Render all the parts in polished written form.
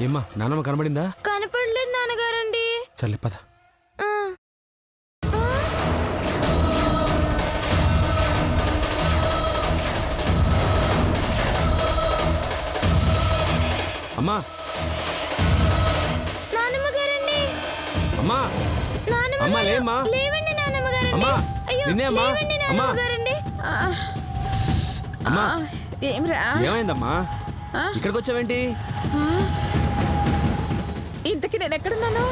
ఏమ్మా నాన్నమ్మ కనబడిందా? కనపడలేదు నాన్నగారండి. సర్లే పద. అమ్మా నాన్నమ్మ గారండి. అమ్మా అమ్మా లేమ్మా. లేవండి నాన్నమ్మ గారండి. అమ్మా నిన్నే అమ్మా. అమ్మా గారండి. అమ్మా ఏమిరా ఏమైందమ్మా? ఇక్కడికి వచ్చావేంటి? ఇంతకి నేను ఎక్కడున్నాను?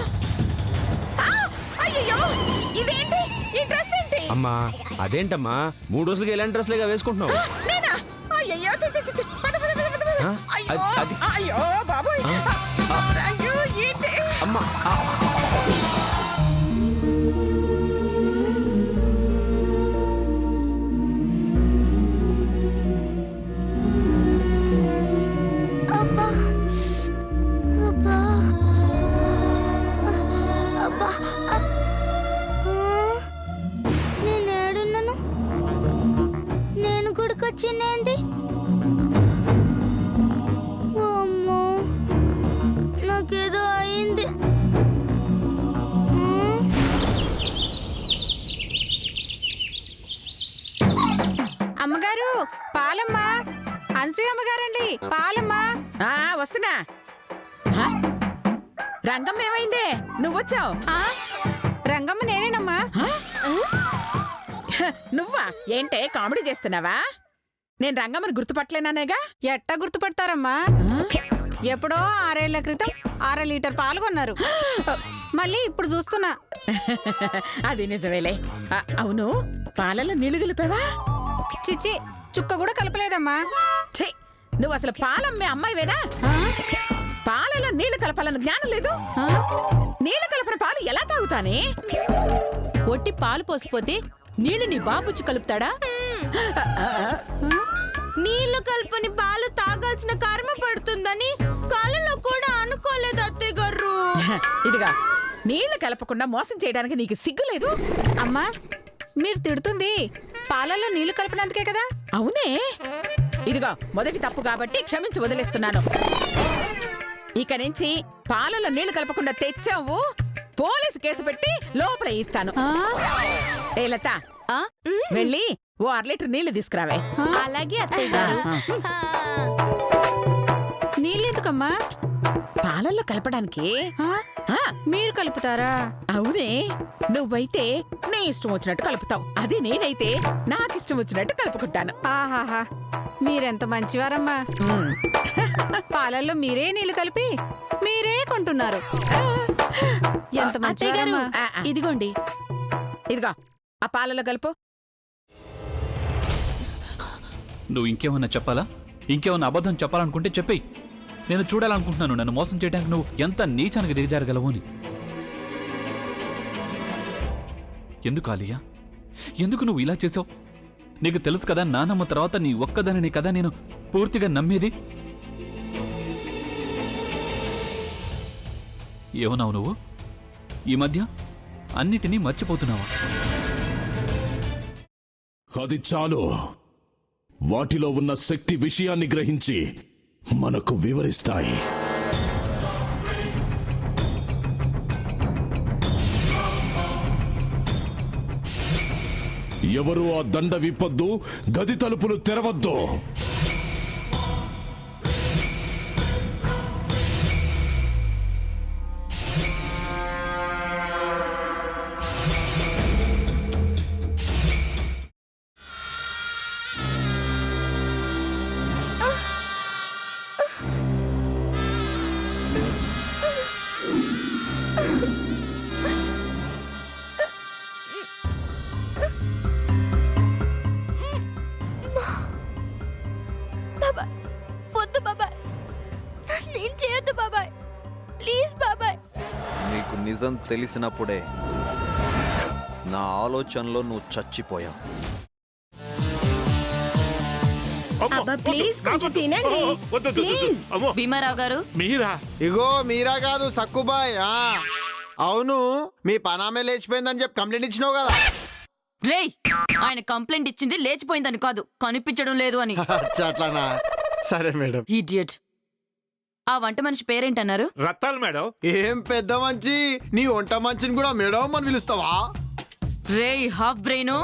అయ్యో ఇదేంటి? ఈ డ్రెస్ ఏంటి? అమ్మా అదేంటమ్మా 3 రోజులుగా ఎలాంటి డ్రెస్లేగా వేసుకుంటున్నావు? నేనా? అయ్యో పద పద పద పద పద. అయ్యో అయ్యో బాబోయ్. అయ్యో ఏంటి? అమ్మా నేను ఏడున్నాను. నేను గుడికొచ్చిందేంటి? అమ్మో నాకేదో అయింది. అమ్మగారు పాలమ్మా. అనసూయ అమ్మగారండి పాలమ్మా. వస్తున్నా. రంగం ఏమైందే? నువ్వొచ్చావు? రంగమ్మ నేనేనమ్మా. నువ్వా? ఏంటే కామెడీ చేస్తున్నావా? నేను రంగమ్మని గుర్తుపట్టలేనానేగా. ఎట్టా గుర్తుపడతారమ్మా? ఎప్పుడో 6 ఏళ్ల క్రితం 6 లీటర్ పాలు కొన్నారు. మళ్ళీ ఇప్పుడు చూస్తున్నా. అది నిజమేలే. అవును, పాలలో నీళ్లు కలిపావా? చిచి చుక్క కూడా కలపలేదమ్మా. ఛీ, నువ్వు అసలు పాలమ్మే అమ్మాయివేనా? పాలలో నీళ్లు కలపాలన్న జ్ఞానం లేదు. నీళ్లు కలపని పాలు ఎలా తాగుతానే? ఒట్టి పాలు పోసిపోతే నీళ్లు నీ బాబుచ్చి కలుపుతాడా? నీళ్లు కలుపుని పాలు తాగాల్సిన కర్మ పడుతుందని కళ్ళలో కూడా అనుకోలేదు అత్తయ్య గారు. ఇదిగా నీళ్లు కలపకుండా మోసం చేయడానికి నీకు సిగ్గులేదు? అమ్మా మీరు తిడుతుంది పాలల్లో నీళ్లు కలిపినందుకే కదా. అవునే. ఇదిగో మొదటి తప్పు కాబట్టి క్షమించి వదిలేస్తున్నాను. ఇక నుంచి పాలలో నీళ్లు కలపకుండా తెచ్చావు, పోలీసు కేసు పెట్టి లోపల ఇస్తాను. ఏ లత, వెళ్ళి ఓ 1/2 లీటర్ నీళ్లు తీసుకురావే. అలాగే అత్తయ్య గారు. నీళ్ళెందుకమ్మా? పాలల్లో కలపడానికి. మీరు కలుపుతారా? అవునే. నువ్వైతే నీ ఇష్టం వచ్చినట్టు కలుపుతావు, అది నేనైతే నాకు ఇష్టం వచ్చినట్టు కలుపుకుంటాను. ఆహాహా మీరెంత మంచివారమ్మా. పాలల్లో మీరే నీళ్లు కలిపి మీరే కొంటున్నారు. ఎంత మంచివారమ్మా. ఇదిగోండి. ఇదిగో ఆ పాలలో కలుపు. నువ్వు ఇంకేమన్నా చెప్పాలా? ఇంకేమన్నా అబద్ధం చెప్పాలనుకుంటే చెప్పేయి. నేను చూడాలనుకుంటున్నాను నన్ను మోసం చేయడానికి నువ్వు ఎంత నీచానికి దిగజారగలవు అని. ఎందుకు ఆలియా, ఎందుకు నువ్వు ఇలా చేసావు? నీకు తెలుసు కదా నానమ్మ తర్వాత నీ ఒక్కదానిని కదా నేను పూర్తిగా నమ్మేది. ఏమన్నావు నువ్వు? ఈ మధ్య అన్నిటినీ మర్చిపోతున్నావా? అది చాలు. వాటిలో ఉన్న శక్తి విషయాన్ని గ్రహించి మనకు వివరిస్తాయి. ఎవరు ఆ దండ విప్పొద్దు, గది తలుపులు తెరవద్దు. వద్దు బాబాయ్, నేను చేయొద్దు బాబాయ్, ప్లీజ్ బాబాయ్. నీకు నిజం తెలిసినప్పుడే నా ఆలోచనలో నువ్వు చచ్చిపోయావు. ప్లీజ్ కొంచెం తినండి ప్లీజ్. భీమారావు గారు మీరా? ఇగో మీరా కాదు సక్కుబాయ్. అవును, మీ పనామే లేచిపోయిందని చెప్పి కంప్లైంట్ ఇచ్చినావు కదా. రేయ్, ఆయన కంప్లైంట్ ఇచ్చింది లేచిపోయిందని కాదు, కనిపించడం లేదు అని. అట్లానా? సరే మేడం. ఇడియట్. ఆ వంట మనిషి పేరేంటన్నారు? రత్తాలు మేడం. ఏం పెద్ద మంచి నీ వంట మంచిని కూడా మేడం అని పిలుస్తావా? రేయ్ హాఫ్ బ్రెయిన్,